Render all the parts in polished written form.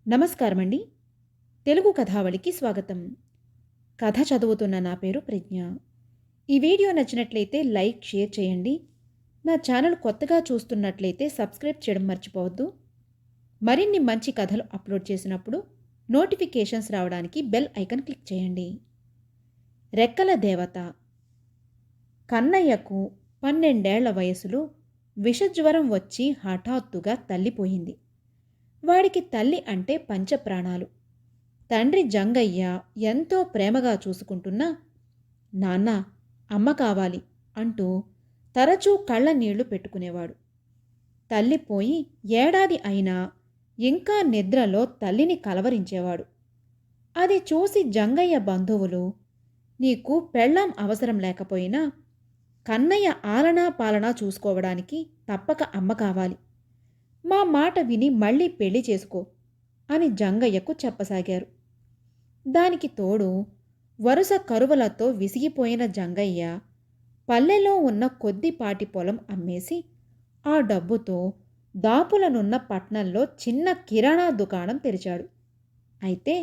నమస్కారమండి. తెలుగు కథావళికి స్వాగతం. కథ చదువుతున్న నా పేరు ప్రజ్ఞ. ఈ వీడియో నచ్చినట్లయితే లైక్, షేర్ చేయండి. నా ఛానల్ కొత్తగా చూస్తున్నట్లయితే సబ్స్క్రైబ్ చేయడం మర్చిపోవద్దు. మరిన్ని మంచి కథలు అప్లోడ్ చేసినప్పుడు నోటిఫికేషన్స్ రావడానికి బెల్ ఐకాన్ క్లిక్ చేయండి. రెక్కల దేవత. కన్నయ్యకు 12 ఏళ్ల వయసులో విషజ్వరం వచ్చి హఠాత్తుగా తల్లిపోయింది. వాడికి తల్లి అంటే పంచప్రాణాలు. తండ్రి జంగయ్య ఎంతో ప్రేమగా చూసుకుంటున్నా, నాన్నా, అమ్మ కావాలి అంటూ తరచూ కళ్ళ నీళ్లు పెట్టుకునేవాడు. తల్లిపోయి ఏడాది అయినా ఇంకా నిద్రలో తల్లిని కలవరించేవాడు. అది చూసి జంగయ్య బంధువులు, నీకు పెళ్ళాం అవసరం లేకపోయినా కన్నయ్య ఆలనా పాలనా చూసుకోవడానికి తప్పక అమ్మ కావాలి, మా మాట విని మళ్ళీ పెళ్లి చేసుకో అని జంగయ్యకు చెప్పసాగారు. దానికి తోడు వరుస కరువులతో విసిగిపోయిన జంగయ్య పల్లెలో ఉన్న కొద్దిపాటి పొలం అమ్మేసి ఆ డబ్బుతో దాపులనున్న పట్నంలో చిన్న కిరాణా దుకాణం తెరిచాడు. అయితే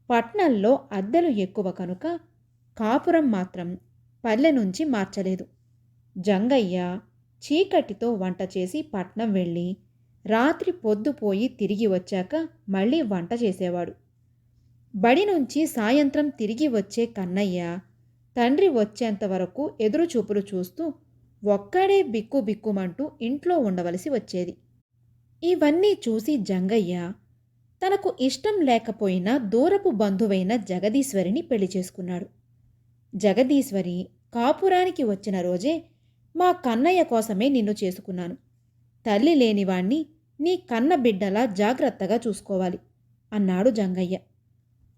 పట్నంలో అద్దెలు ఎక్కువ కనుక కాపురం మాత్రం పల్లె నుంచి మార్చలేదు. జంగయ్య చీకటితో వంట చేసి పట్నం వెళ్ళి రాత్రి పొద్దుపోయి తిరిగి వచ్చాక మళ్ళీ వంట చేసేవాడు. బడి నుంచి సాయంత్రం తిరిగి వచ్చే కన్నయ్య తండ్రి వచ్చేంతవరకు ఎదురుచూపులు చూస్తూ ఒక్కడే బిక్కుబిక్కుమంటూ ఇంట్లో ఉండవలసి వచ్చేది. ఇవన్నీ చూసి జంగయ్య తనకు ఇష్టం లేకపోయినా దూరపు బంధువైన జగదీశ్వరిని పెళ్లి చేసుకున్నాడు. జగదీశ్వరి కాపురానికి వచ్చిన రోజే, మా కన్నయ్య కోసమే నిన్ను చేసుకున్నాను, తల్లి లేనివాణ్ణి నీ కన్న బిడ్డలా జాగ్రత్తగా చూసుకోవాలి అన్నాడు జంగయ్య.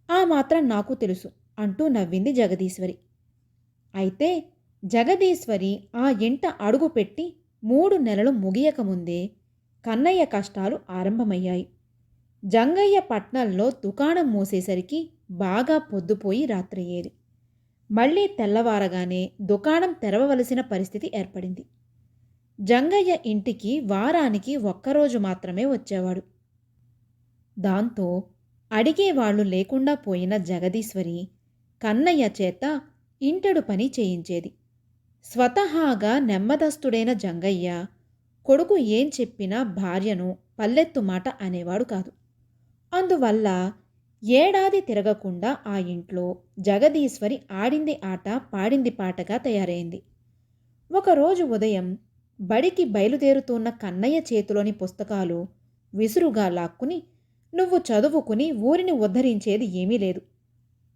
ఆ మాత్రం నాకు తెలుసు అంటూ నవ్వింది జగదీశ్వరి. అయితే జగదీశ్వరి ఆ ఇంట అడుగుపెట్టి 3 నెలలు ముగియకముందే కన్నయ్య కష్టాలు ఆరంభమయ్యాయి. జంగయ్య పట్నంలో దుకాణం మూసేసరికి బాగా పొద్దుపోయి రాత్రయ్యేది. మళ్లీ తెల్లవారగానే దుకాణం తెరవవలసిన పరిస్థితి ఏర్పడింది. జంగయ్య ఇంటికి వారానికి ఒక్కరోజు మాత్రమే వచ్చేవాడు. దాంతో అడిగేవాళ్లు లేకుండా పోయిన జగదీశ్వరి కన్నయ్య చేత ఇంటెడు పని చేయించేది. స్వతహాగా నెమ్మదస్తుడైన జంగయ్య కొడుకు ఏం చెప్పినా భార్యను పల్లెత్తు మాట అనేవాడు కాదు. అందువల్ల ఏడాది తిరగకుండా ఆ ఇంట్లో జగదీశ్వరి ఆడింది ఆట, పాడింది పాటగా తయారైంది. ఒకరోజు ఉదయం బడికి బయలుదేరుతున్న కన్నయ్య చేతిలోని పుస్తకాలు విసురుగా లాక్కుని, నువ్వు చదువుకుని ఊరిని ఉద్ధరించేది ఏమీ లేదు,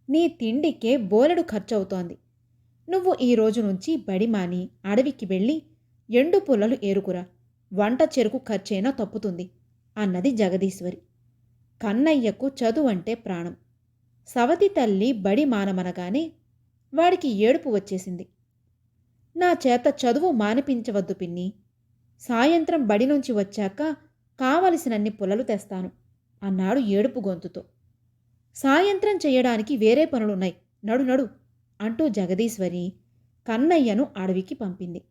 నీ తిండికే బోలెడు ఖర్చవుతోంది, నువ్వు ఈ రోజు నుంచి బడి మాని అడవికి వెళ్ళి ఎండు పుల్లలు ఏరుకురా, వంట చెరుకు ఖర్చైనా తప్పుతుంది అన్నది జగదీశ్వరి. కన్నయ్యకు చదువంటే ప్రాణం. సవతి తల్లి బడి మానమనగానే వాడికి ఏడుపు వచ్చేసింది. నా చేత చదువు మానిపించవద్దు పిన్ని, సాయంత్రం బడి నుంచి వచ్చాక కావలసినన్ని పుల్లలు తెస్తాను అన్నాడు ఏడుపు గొంతుతో. సాయంత్రం చేయడానికి వేరే పనులున్నాయి, నడు నడు అంటూ జగదీశ్వరి కన్నయ్యను అడవికి పంపింది.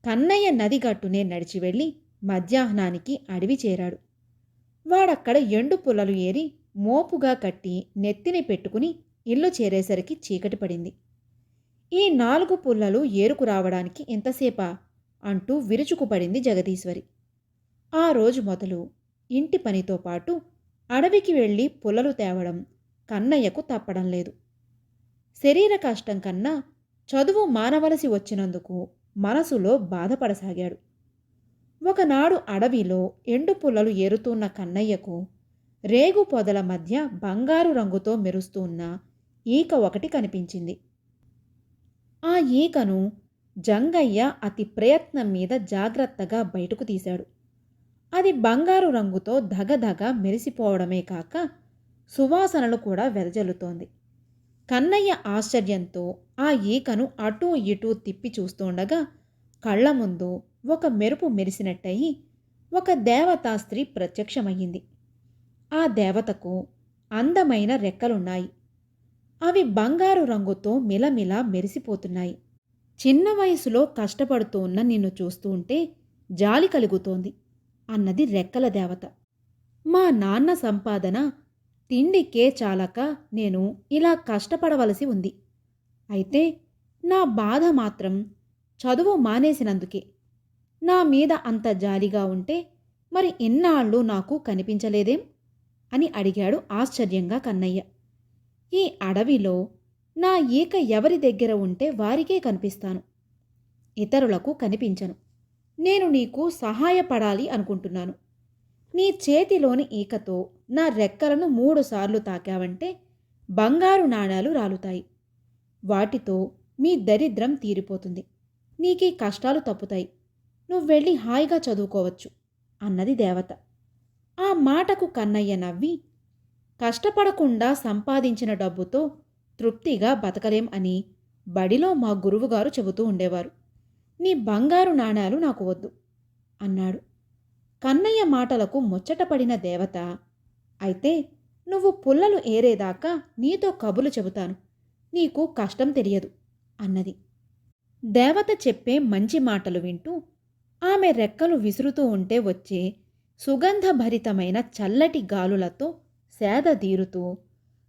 కన్నయ్య నదిగట్టునే నడిచి వెళ్ళి మధ్యాహ్నానికి అడవి చేరాడు. వాడక్కడ ఎండు పుల్లలు ఏరి మోపుగా కట్టి నెత్తిని పెట్టుకుని ఇల్లు చేరేసరికి చీకటి పడింది. ఈ 4 పుల్లలు ఏరుకు రావడానికి ఎంతసేపా అంటూ విరుచుకుపడింది జగదీశ్వరి. ఆ రోజు మొదలు ఇంటి పనితో పాటు అడవికి వెళ్ళి పుల్లలు తేవడం కన్నయ్యకు తప్పడం లేదు. శరీర కష్టం కన్నా చదువు మానవలసి వచ్చినందుకు మనసులో బాధపడసాగాడు. ఒకనాడు అడవిలో ఎండు పుల్లలు ఏరుతున్న కన్నయ్యకు రేగు పొదల మధ్య బంగారు రంగుతో మెరుస్తున్న ఈక ఒకటి కనిపించింది. ఆ ఈకను జంగయ్య అతి ప్రయత్నం మీద జాగ్రత్తగా బయటకు తీశాడు. అది బంగారు రంగుతో ధగధగ మెరిసిపోవడమే కాక సువాసనలు కూడా వెదజల్లుతోంది. కన్నయ్య ఆశ్చర్యంతో ఆ ఈకను అటూ ఇటూ తిప్పి చూస్తుండగా కళ్ల ముందు ఒక మెరుపు మెరిసినట్టయి ఒక దేవతా స్త్రీ ప్రత్యక్షమయ్యింది. ఆ దేవతకు అందమైన రెక్కలున్నాయి. అవి బంగారు రంగుతో మిలమిలా మెరిసిపోతున్నాయి. చిన్న వయసులో కష్టపడుతూ ఉన్న నిన్ను చూస్తూ ఉంటే జాలి కలుగుతోంది అన్నది రెక్కల దేవత. మా నాన్న సంపాదన తిండికే చాలక నేను ఇలా కష్టపడవలసి ఉంది. అయితే నా బాధ మాత్రం చదువు మానేసినందుకే. నా మీద అంత జాలిగా ఉంటే మరి ఇన్నాళ్ళు నాకు కనిపించలేదేం అని అడిగాడు ఆశ్చర్యంగా కన్నయ్య. ఈ అడవిలో నా ఈక ఎవరి దగ్గర ఉంటే వారికే కనిపిస్తాను, ఇతరులకు కనిపించను. నేను నీకు సహాయపడాలి అనుకుంటున్నాను. నీ చేతిలోని ఈకతో నా రెక్కలను 3 సార్లు తాకావంటే బంగారు నాణాలు రాలుతాయి. వాటితో మీ దరిద్రం తీరిపోతుంది. నీకీ కష్టాలు తప్పుతాయి. నువ్వెళ్ళి హాయిగా చదువుకోవచ్చు అన్నది దేవత. ఆ మాటకు కన్నయ్య నవ్వి, కష్టపడకుండా సంపాదించిన డబ్బుతో తృప్తిగా బతకలేం అని బడిలో మా గురువుగారు చెబుతూ ఉండేవారు. నీ బంగారు నాణాలు నాకు వద్దు అన్నాడు. కన్నయ్య మాటలకు ముచ్చటపడిన దేవత, అయితే నువ్వు పుల్లలు ఏరేదాకా నీతో కబులు చెబుతాను, నీకు కష్టం తెలియదు అన్నది. దేవత చెప్పే మంచి మాటలు వింటూ ఆమె రెక్కలు విసురుతూ ఉంటే వచ్చే సుగంధభరితమైన చల్లటి గాలులతో సేదదీరుతూ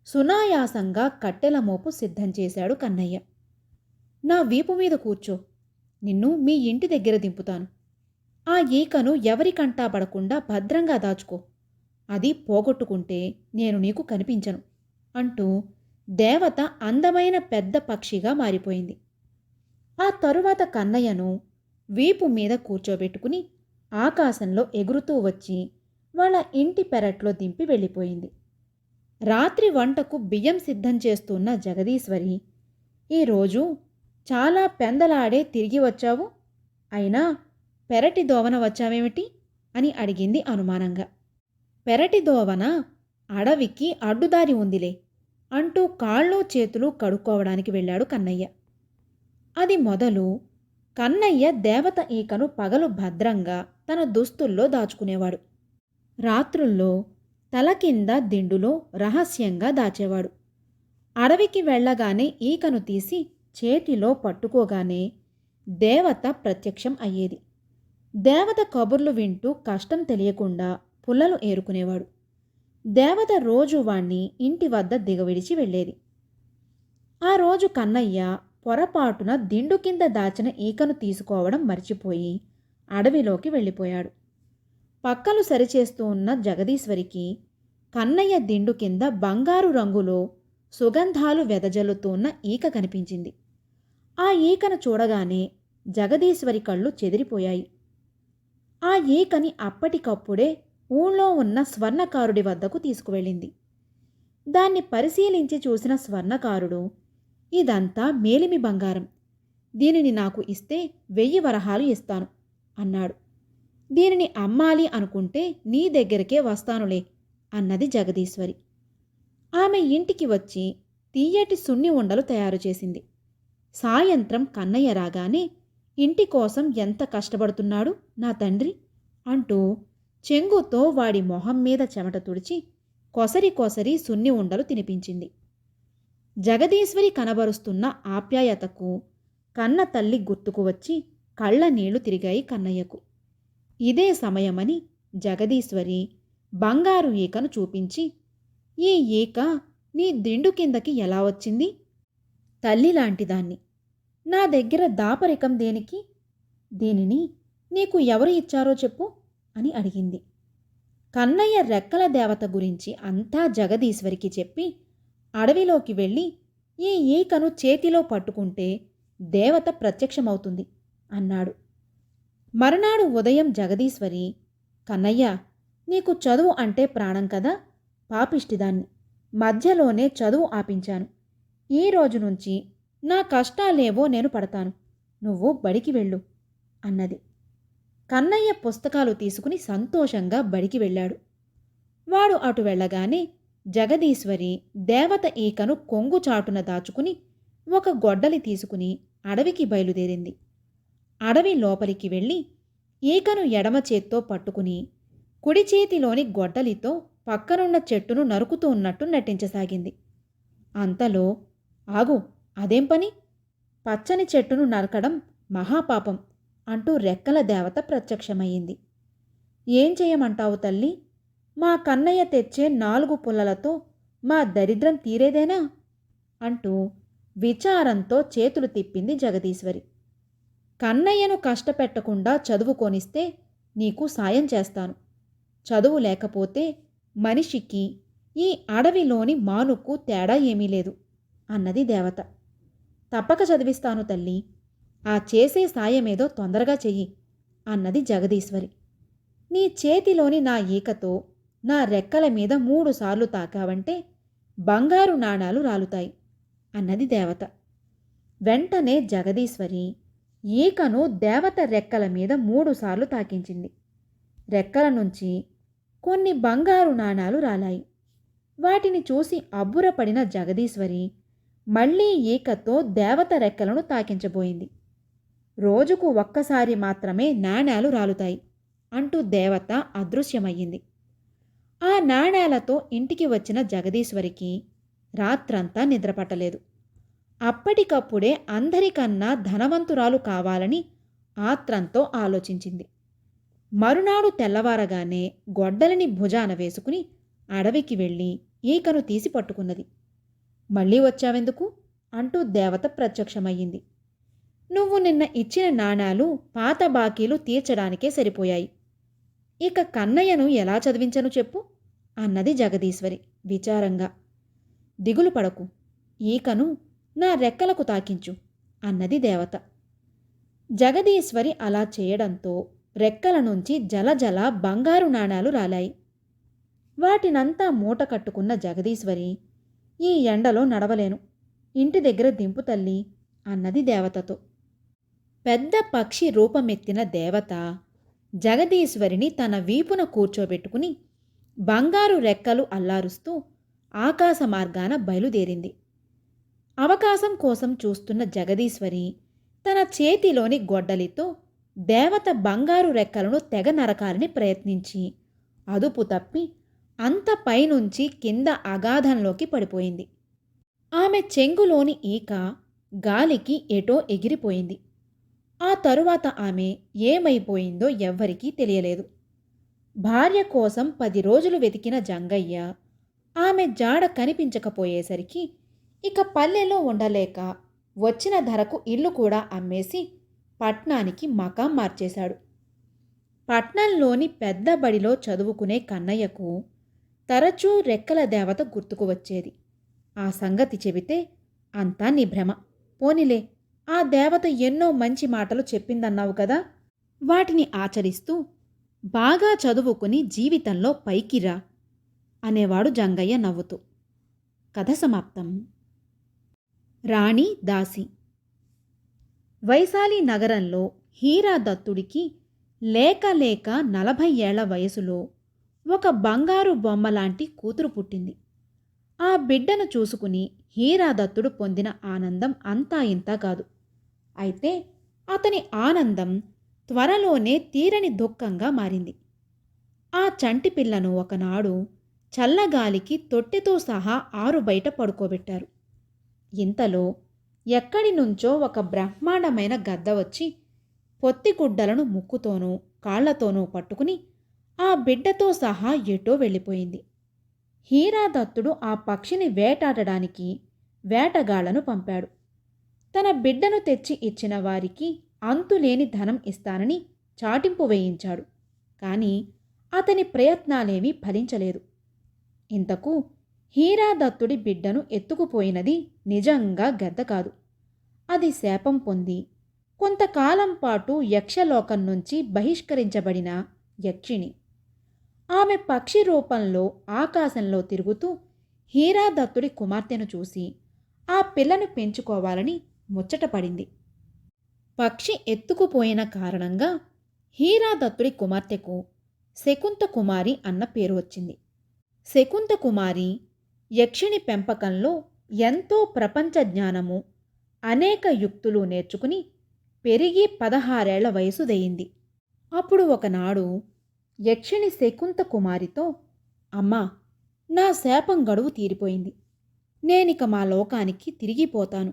సునాయాసంగా కట్టెల మోపు సిద్ధం చేశాడు కన్నయ్య. నా వీపు మీద కూర్చో, నిన్ను మీ ఇంటి దగ్గర దింపుతాను. ఆ ఈకను ఎవరికంటా పడకుండా భద్రంగా దాచుకో. అది పోగొట్టుకుంటే నేను నీకు కనిపించను అంటూ దేవత అందమైన పెద్ద పక్షిగా మారిపోయింది. ఆ తరువాత కన్నయ్యను వీపు మీద కూర్చోబెట్టుకుని ఆకాశంలో ఎగురుతూ వచ్చి వాళ్ళ ఇంటి పెరట్లో దింపి వెళ్ళిపోయింది. రాత్రి వంటకు బియ్యం సిద్ధం చేస్తున్న జగదీశ్వరి, ఈరోజు చాలా పెందలాడే తిరిగి వచ్చావు, అయినా పెరటి దోవన వచ్చావేమిటి అని అడిగింది అనుమానంగా. పెరటి దోవన అడవికి అడ్డుదారి ఉందిలే అంటూ కాళ్ళు చేతులు కడుక్కోవడానికి వెళ్ళాడు కన్నయ్య. అది మొదలు కన్నయ్య దేవత ఈకను పగలు భద్రంగా తన దుస్తుల్లో దాచుకునేవాడు. రాత్రుల్లో తల కింద దిండులో రహస్యంగా దాచేవాడు. అడవికి వెళ్ళగానే ఈకను తీసి చేతిలో పట్టుకోగానే దేవత ప్రత్యక్షం అయ్యేది. దేవత కబుర్లు వింటూ కష్టం తెలియకుండా పుల్లలు ఏరుకునేవాడు. దేవత రోజు వాణ్ణి ఇంటి వద్ద దిగవిడిచి వెళ్ళేది. ఆ రోజు కన్నయ్య పొరపాటున దిండు కింద దాచిన ఈకను తీసుకోవడం మర్చిపోయి అడవిలోకి వెళ్ళిపోయాడు. పక్కలు సరిచేస్తూ ఉన్న జగదీశ్వరికి కన్నయ్య దిండు కింద బంగారు రంగులో సుగంధాలు వెదజల్లుతూ ఉన్న ఈక కనిపించింది. ఆ ఈకను చూడగానే జగదీశ్వరి కళ్ళు చెదిరిపోయాయి. ఆ ఈకని అప్పటికప్పుడే ఊళ్ళో ఉన్న స్వర్ణకారుడి వద్దకు తీసుకువెళ్ళింది. దాన్ని పరిశీలించి చూసిన స్వర్ణకారుడు, ఇదంతా మేలిమి బంగారం, దీనిని నాకు ఇస్తే 1000 వరహాలు ఇస్తాను అన్నాడు. దీనిని అమ్మాలి అనుకుంటే నీ దగ్గరకే వస్తానులే అన్నది జగదీశ్వరి. ఆమె ఇంటికి వచ్చి తీయటి సున్ని ఉండలు తయారు చేసింది. సాయంత్రం కన్నయ్య రాగానే, ఇంటి కోసం ఎంత కష్టపడుతున్నాడు నా తండ్రి అంటూ చెంగుతో వాడి మొహం మీద చెమట తుడిచి కొసరి కొసరి సున్ని ఉండలు తినిపించింది. జగదీశ్వరి కనబరుస్తున్న ఆప్యాయతకు కన్న తల్లి గుర్తుకు వచ్చి కళ్ళ నీళ్లు తిరిగాయి కన్నయ్యకు. ఇదే సమయమని జగదీశ్వరి బంగారు ఈకను చూపించి, ఈ ఈక నీ దిండు కిందకి ఎలా వచ్చింది? తల్లిలాంటిదాన్ని, నా దగ్గర దాపరికం దేనికి? దీనిని నీకు ఎవరు ఇచ్చారో చెప్పు అని అడిగింది. కన్నయ్య రెక్కల దేవత గురించి అంతా జగదీశ్వరికి చెప్పి అడవిలోకి వెళ్ళి ఈ ఈకను చేతిలో పట్టుకుంటే దేవత ప్రత్యక్షమవుతుంది అన్నాడు. మరునాడు ఉదయం జగదీశ్వరి, కన్నయ్య, నీకు చదువు అంటే ప్రాణం కదా, పాపిష్టిదాన్ని, మధ్యలోనే చదువు ఆపించాను. ఈ రోజు నుంచి నా కష్టాలేవో నేను పడతాను, నువ్వు బడికి వెళ్ళు అన్నది. కన్నయ్య పుస్తకాలు తీసుకుని సంతోషంగా బడికి వెళ్ళాడు. వాడు అటు వెళ్ళగానే జగదీశ్వరి దేవత ఈకను కొంగు చాటున దాచుకుని ఒక గొడ్డలి తీసుకుని అడవికి బయలుదేరింది. అడవి లోపలికి వెళ్ళి ఈకను ఎడమ చేత్తో పట్టుకుని కుడి చేతిలోని గొడ్డలితో పక్కనున్న చెట్టును నరుకుతూ ఉన్నట్టు నటించసాగింది. అంతలో, ఆగు, అదేం పని? పచ్చని చెట్టును నరకడం మహాపాపం అంటూ రెక్కల దేవత ప్రత్యక్షమయ్యింది. ఏం చేయమంటావు తల్లి? మా కన్నయ్య తెచ్చే 4 పుల్లలతో మా దరిద్రం తీరేదేనా అంటూ విచారంతో చేతులు తిప్పింది జగదీశ్వరి. కన్నయ్యను కష్టపెట్టకుండా చదువుకొనిస్తే నీకు సాయం చేస్తాను. చదువు లేకపోతే మనిషికి ఈ అడవిలోని మానుకు తేడా ఏమీ లేదు అన్నది దేవత. తప్పక చదివిస్తాను తల్లి. ఆ చేసే సాయమేదో తొందరగా చెయ్యి అన్నది జగదీశ్వరి. నీ చేతిలోని నా ఈకతో నా రెక్కల మీద 3 సార్లు తాకావంటే బంగారు నాణాలు రాలుతాయి అన్నది దేవత. వెంటనే జగదీశ్వరి ఈకను దేవత రెక్కల మీద 3 సార్లు తాకించింది. రెక్కల నుంచి కొన్ని బంగారు నాణాలు రాలాయి. వాటిని చూసి అబ్బురపడిన జగదీశ్వరి మళ్లీ ఈకతో దేవత రెక్కలను తాకించబోయింది. రోజుకు ఒక్కసారి మాత్రమే నాణాలు రాలుతాయి అంటూ దేవత అదృశ్యమయ్యింది. ఆ నాణాలతో ఇంటికి వచ్చిన జగదీశ్వరికి రాత్రంతా నిద్రపట్టలేదు. అప్పటికప్పుడే అందరికన్నా ధనవంతురాలు కావాలని ఆత్రంతో ఆలోచించింది. మరునాడు తెల్లవారగానే గొడ్డలిని భుజాన వేసుకుని అడవికి వెళ్ళి ఈకను తీసి పట్టుకున్నది. మళ్ళీ వచ్చావెందుకు అంటూ దేవత ప్రత్యక్షమయ్యింది. నువ్వు నిన్న ఇచ్చిన నాణాలు పాత బాకీలు తీర్చడానికే సరిపోయాయి. ఇక కన్నయ్యను ఎలా చదివించను చెప్పు అన్నది జగదీశ్వరి విచారంగా. దిగులు పడకు, ఈకను నా రెక్కలకు తాకించు అన్నది దేవత. జగదీశ్వరి అలా చేయడంతో రెక్కల నుంచి జలజల బంగారు నాణాలు రాలాయి. వాటినంతా మూట కట్టుకున్న జగదీశ్వరి ఈ ఎండలో నడవలేను, ఇంటి దగ్గర దింపు తల్లి అన్నది దేవతతో. పెద్ద పక్షి రూపమెత్తిన దేవత జగదీశ్వరిని తన వీపున కూర్చోబెట్టుకుని బంగారు రెక్కలు అల్లారుస్తూ ఆకాశ మార్గాన బయలుదేరింది. అవకాశం కోసం చూస్తున్న జగదీశ్వరి తన చేతిలోని గొడ్డలితో దేవత బంగారు రెక్కలను తెగ నరకాలని ప్రయత్నించి అదుపు తప్పి అంత పైనుంచి కింద అగాధంలోకి పడిపోయింది. ఆమె చెంగులోని ఈక గాలికి ఎటో ఎగిరిపోయింది. ఆ తరువాత ఆమె ఏమైపోయిందో ఎవ్వరికీ తెలియలేదు. భార్య కోసం 10 రోజులు వెతికిన జంగయ్య ఆమె జాడ కనిపించకపోయేసరికి ఇక పల్లెలో ఉండలేక వచ్చిన ధరకు ఇల్లు కూడా అమ్మేసి పట్నానికి మకాం మార్చేశాడు. పట్నంలోని పెద్ద బడిలో చదువుకునే కన్నయ్యకు తరచూ రెక్కల దేవత గుర్తుకు వచ్చేది. ఆ సంగతి చెబితే అంతా నీ భ్రమ, పోనిలే ఆ దేవత ఎన్నో మంచి మాటలు చెప్పిందన్నావు కదా, వాటిని ఆచరిస్తూ బాగా చదువుకుని జీవితంలో పైకిరా అనేవాడు జంగయ్య నవ్వుతూ. కథ సమాప్తం. రాణి దాసి. వైశాలి నగరంలో హీరా దత్తుడికి లేక లేక 40 ఏళ్ల వయసులో ఒక బంగారు బొమ్మలాంటి కూతురు పుట్టింది. ఆ బిడ్డను చూసుకుని హీరాదత్తుడు పొందిన ఆనందం అంతా ఇంతా కాదు. అయితే అతని ఆనందం త్వరలోనే తీరని దుఃఖంగా మారింది. ఆ చంటి పిల్లను ఒకనాడు చల్లగాలికి తొట్టెతో సహా ఆరు బయట పడుకోబెట్టారు. ఇంతలో ఎక్కడి నుంచో ఒక బ్రహ్మాండమైన గద్ద వచ్చి పొత్తిగుడ్డలను ముక్కుతోనూ కాళ్లతోనూ పట్టుకుని ఆ బిడ్డతో సహా ఎటో వెళ్ళిపోయింది. హీరాదత్తుడు ఆ పక్షిని వేటాడడానికి వేటగాళ్లను పంపాడు. తన బిడ్డను తెచ్చి ఇచ్చిన వారికి అంతులేని ధనం ఇస్తానని చాటింపు వేయించాడు. కాని అతని ప్రయత్నాలేమీ ఫలించలేదు. ఇంతకు హీరాదత్తుడి బిడ్డను ఎత్తుకుపోయినది నిజంగా గద్ద కాదు. అది శాపం పొంది కొంతకాలం పాటు యక్షలోకం నుంచి బహిష్కరించబడిన యక్షిణి. ఆమె పక్షి రూపంలో ఆకాశంలో తిరుగుతూ హీరాదత్తుడి కుమార్తెను చూసి ఆ పిల్లను పెంచుకోవాలని ముచ్చటపడింది. పక్షి ఎత్తుకుపోయిన కారణంగా హీరాదత్తుడి కుమార్తెకు శకుంతకుమారి అన్న పేరు వచ్చింది. శకుంతకుమారి యక్షిణి పెంపకంలో ఎంతో ప్రపంచ జ్ఞానము, అనేక యుక్తులు నేర్చుకుని పెరిగి 16 ఏళ్ల వయసు దయింది. అప్పుడు ఒకనాడు యక్షిణి శకుంతకుమారితో, అమ్మా, నా శాపం గడువు తీరిపోయింది. నేనిక మా లోకానికి తిరిగిపోతాను.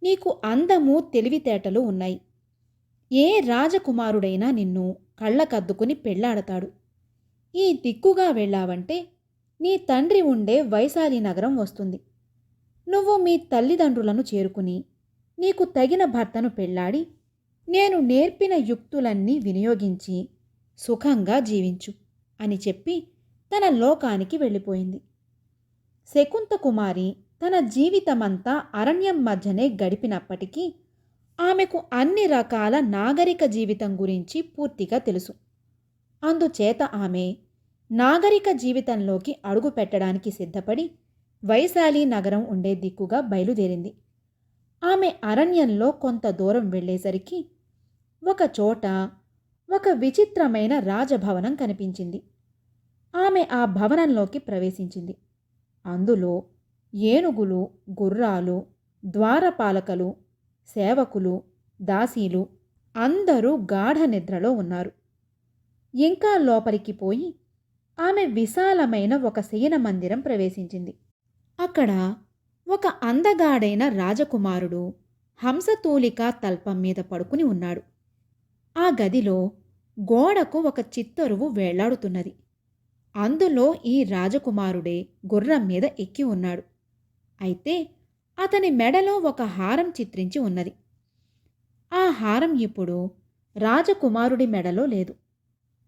నీకు అందము తెలివితేటలు ఉన్నాయి. ఏ రాజకుమారుడైనా నిన్ను కళ్ళకద్దుకుని పెళ్లాడతాడు. ఈ దిక్కుగా వెళ్ళావంటే నీ తండ్రి ఉండే వైశాలి నగరం వస్తుంది. నువ్వు మీ తల్లిదండ్రులను చేరుకుని నీకు తగిన భర్తను పెళ్లాడి నేను నేర్పిన యుక్తులన్నీ వినియోగించి సుఖంగా జీవించు అని చెప్పి తన లోకానికి వెళ్ళిపోయింది. శకుంతకుమారి తన జీవితమంతా అరణ్యం మధ్యనే గడిపినప్పటికీ ఆమెకు అన్ని రకాల నాగరిక జీవితం గురించి పూర్తిగా తెలుసు. అందుచేత ఆమె నాగరిక జీవితంలోకి అడుగు పెట్టడానికి సిద్ధపడి వైశాలి నగరం ఉండే దిక్కుగా బయలుదేరింది. ఆమె అరణ్యంలో కొంత దూరం వెళ్ళేసరికి ఒకచోట ఒక విచిత్రమైన రాజభవనం కనిపించింది. ఆమె ఆ భవనంలోకి ప్రవేశించింది. అందులో ఏనుగులు, గుర్రాలు, ద్వారపాలకలు, సేవకులు, దాసీలు అందరూ గాఢ నిద్రలో ఉన్నారు. ఇంకా లోపలికి పోయి ఆమె విశాలమైన ఒక శయన మందిరం ప్రవేశించింది. అక్కడ ఒక అందగాడైన రాజకుమారుడు హంసతూలిక తల్పం మీద పడుకుని ఉన్నాడు. ఆ గదిలో గోడకు ఒక చిత్తరువు వేళ్లాడుతున్నది. అందులో ఈ రాజకుమారుడే గుర్రం మీద ఎక్కి ఉన్నాడు. అయితే అతని మెడలో ఒక హారం చిత్రించి ఉన్నది. ఆ హారం ఇప్పుడు రాజకుమారుడి మెడలో లేదు.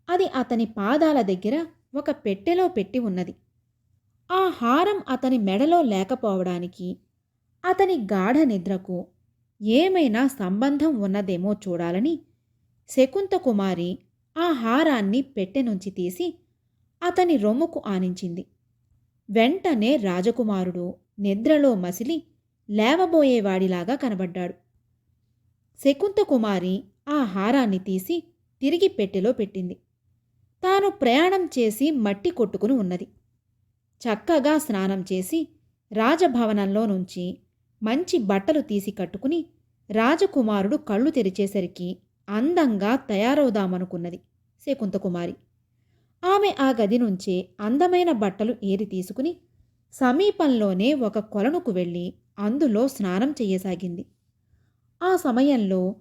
అది అతని పాదాల దగ్గర ఒక పెట్టెలో పెట్టి ఉన్నది. ఆ హారం అతని మెడలో లేకపోవడానికి అతని గాఢ నిద్రకు ఏమైనా సంబంధం ఉన్నదేమో చూడాలని శకుంతకుమారి ఆ హారాన్ని పెట్టె నుంచి తీసి అతని రొమ్ముకు ఆనించింది. వెంటనే రాజకుమారుడు నిద్రలో మసిలి లేవబోయేవాడిలాగా కనబడ్డాడు. శకుంతకుమారి ఆ హారాన్ని తీసి తిరిగి పెట్టెలో పెట్టింది. తాను ప్రయాణం చేసి మట్టి కొట్టుకుని ఉన్నది. చక్కగా స్నానం చేసి రాజభవనంలో నుంచి మంచి బట్టలు తీసి కట్టుకుని రాజకుమారుడు కళ్ళు తెరిచేసరికి అందంగా తయారవుదామనుకున్నది శకుంతకుమారి. ఆమె ఆ గది నుంచే అందమైన బట్టలు ఏరి తీసుకుని సమీపంలోనే ఒక కొలనుకు వెళ్ళి అందులో స్నానం చెయ్యసాగింది. ఆ సమయంలో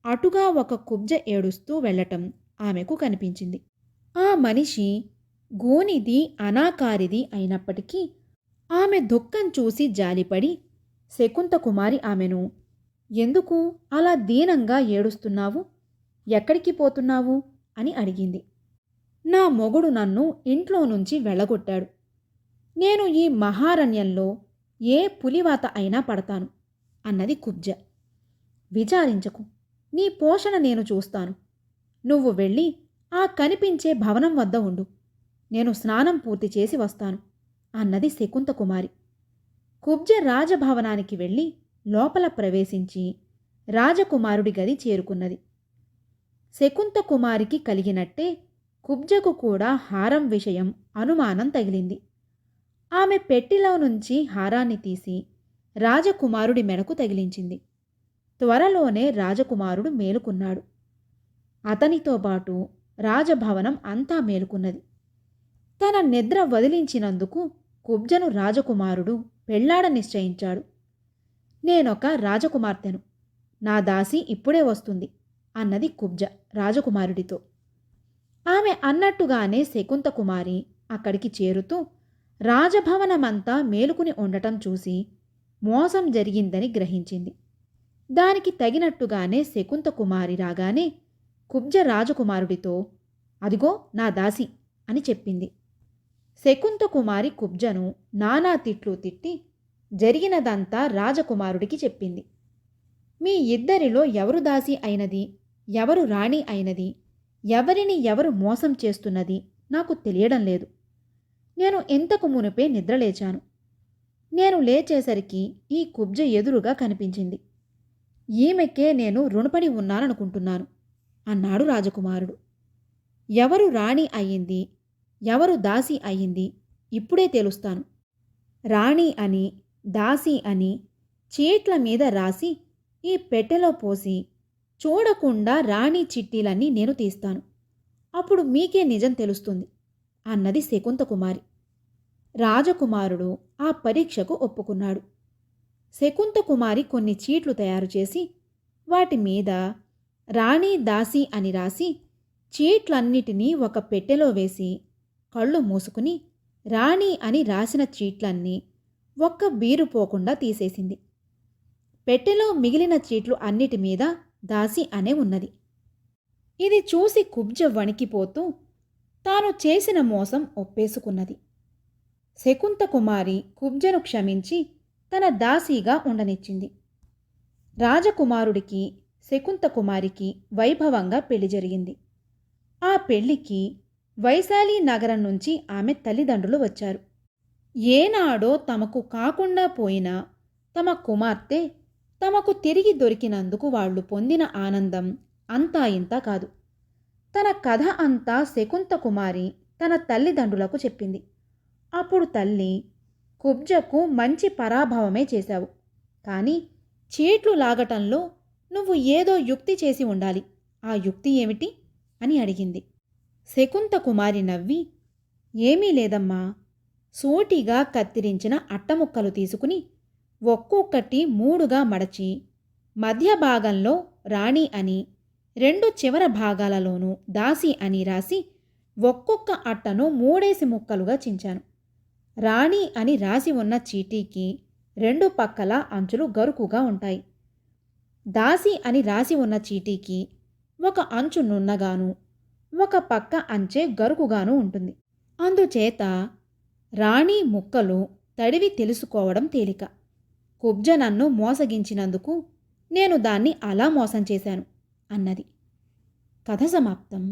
అటుగా ఒక కుబ్జ ఏడుస్తూ వెళ్ళటం ఆమెకు కనిపించింది. ఆ మనిషి గోనిది అనాకారిది అయినప్పటికీ ఆమె దుఃఖం చూసి జాలిపడి శకుంతకుమారి ఆమెను, "ఎందుకు అలా దీనంగా ఏడుస్తున్నావు? ఎక్కడికి పోతున్నావు?" అని అడిగింది. "నా మొగుడు నన్ను ఇంట్లో నుంచి వెళ్ళగొట్టాడు. నేను ఈ మహారణ్యంలో ఏ పులివాత అయినా పడతాను" అన్నది కుబ్జ. "విచారించకు, నీ పోషణ నేను చూస్తాను. నువ్వు వెళ్ళి ఆ కనిపించే భవనం వద్ద ఉండు. నేను స్నానం పూర్తి చేసి వస్తాను" అన్నది శకుంతకుమారి. కుబ్జ రాజభవనానికి వెళ్ళి లోపల ప్రవేశించి రాజకుమారుడి గది చేరుకున్నది. శకుంతకుమారికి కలిగినట్టే కుబ్జకు కూడా హారం విషయం అనుమానం తగిలింది. ఆమె పెట్టెలో నుంచి హారాన్ని తీసి రాజకుమారుడి మెడకు తగిలించింది. త్వరలోనే రాజకుమారుడు మేలుకున్నాడు. అతనితో పాటు రాజభవనం అంతా మేలుకున్నది. తన నిద్ర వదిలించినందుకు కుబ్జను రాజకుమారుడు పెళ్లాడ నిశ్చయించాడు. "నేనొక రాజకుమార్తెను, నా దాసి ఇప్పుడే వస్తుంది" అన్నది కుబ్జ రాజకుమారుడితో. ఆమె అన్నట్టుగానే శకుంతకుమారి అక్కడికి చేరుతూ రాజభవనమంతా మేలుకుని ఉండటం చూసి మోసం జరిగిందని గ్రహించింది. దానికి తగినట్టుగానే శకుంతకుమారి రాగానే కుబ్జ రాజకుమారుడితో, "అదిగో నా దాసి" అని చెప్పింది. శకుంతకుమారి కుబ్జను నానా తిట్లు తిట్టి జరిగినదంతా రాజకుమారుడికి చెప్పింది. "మీ ఇద్దరిలో ఎవరు దాసి అయినది, ఎవరు రాణి అయినది, ఎవరిని ఎవరు మోసం చేస్తున్నది నాకు తెలియడం లేదు. నేను ఇంతకు మునుపే నిద్రలేచాను. నేను లేచేసరికి ఈ కుబ్జ ఎదురుగా కనిపించింది. ఈమెకే నేను రుణపడి ఉన్నాననుకుంటున్నాను" అన్నాడు రాజకుమారుడు. "ఎవరు రాణి అయ్యింది, ఎవరు దాసి అయ్యింది ఇప్పుడే తెలుస్తాను. రాణి అని, దాసి అని చీట్ల మీద రాసి ఈ పెట్టెలో పోసి చూడకుండా రాణి చిట్టీలన్నీ నేను తీస్తాను. అప్పుడు మీకే నిజం తెలుస్తుంది" అన్నది శకుంతకుమారి. రాజకుమారుడు ఆ పరీక్షకు ఒప్పుకున్నాడు. శకుంతకుమారి కొన్ని చీట్లు తయారుచేసి వాటి మీద రాణి, దాసి అని రాసి చీట్లన్నిటినీ ఒక పెట్టెలో వేసి కళ్ళు మూసుకుని రాణి అని రాసిన చీట్లన్నీ ఒక్క బీరు పోకుండా తీసేసింది. పెట్టెలో మిగిలిన చీట్లు అన్నిటి మీద దాసి అనే ఉన్నది. ఇది చూసి కుబ్జ వణికిపోతూ తాను చేసిన మోసం ఒప్పేసుకున్నది. శకుంతకుమారి కుబ్జను క్షమించి తన దాసీగా ఉండనిచ్చింది. రాజకుమారుడికి శకుంతకుమారికి వైభవంగా పెళ్లి జరిగింది. ఆ పెళ్లికి వైశాలి నగరం నుంచి ఆమె తల్లిదండ్రులు వచ్చారు. ఏనాడో తమకు కాకుండా పోయిన తమ కుమార్తె తమకు తిరిగి దొరికినందుకు వాళ్ళు పొందిన ఆనందం అంతా ఇంతా కాదు. తన కథ అంతా శకుంతకుమారి తన తల్లిదండ్రులకు చెప్పింది. అప్పుడు తల్లి, కుబ్జకు మంచి పరాభవమే చేశావు, కానీ చీట్లు లాగటంలో నువ్వు ఏదో యుక్తి చేసి ఉండాలి. ఆ యుక్తి ఏమిటి అని అడిగింది. శకుంతకుమారి నవ్వి, ఏమీ లేదమ్మా, సూటిగా కత్తిరించిన అట్టముక్కలు తీసుకుని ఒక్కొక్కటి 3గా మడచి మధ్య భాగంలో రాణి అని, 2 చివర భాగాలలోనూ దాసి అని రాసి ఒక్కొక్క అట్టను 3 ముక్కలుగా చించాను. రాణి అని రాసి ఉన్న చీటీకి 2 పక్కల అంచులు గరుకుగా ఉంటాయి. దాసి అని రాసి ఉన్న చీటీకి ఒక అంచు నున్నగాను ఒక పక్క అంచే గరుకుగాను ఉంటుంది. అందుచేత రాణి ముక్కలు తడివి తెలుసుకోవడం తేలిక. కుబ్జ నన్ను మోసగించినందుకు నేను దాన్ని అలా మోసం చేశాను అన్నది. కథ సమాప్తం.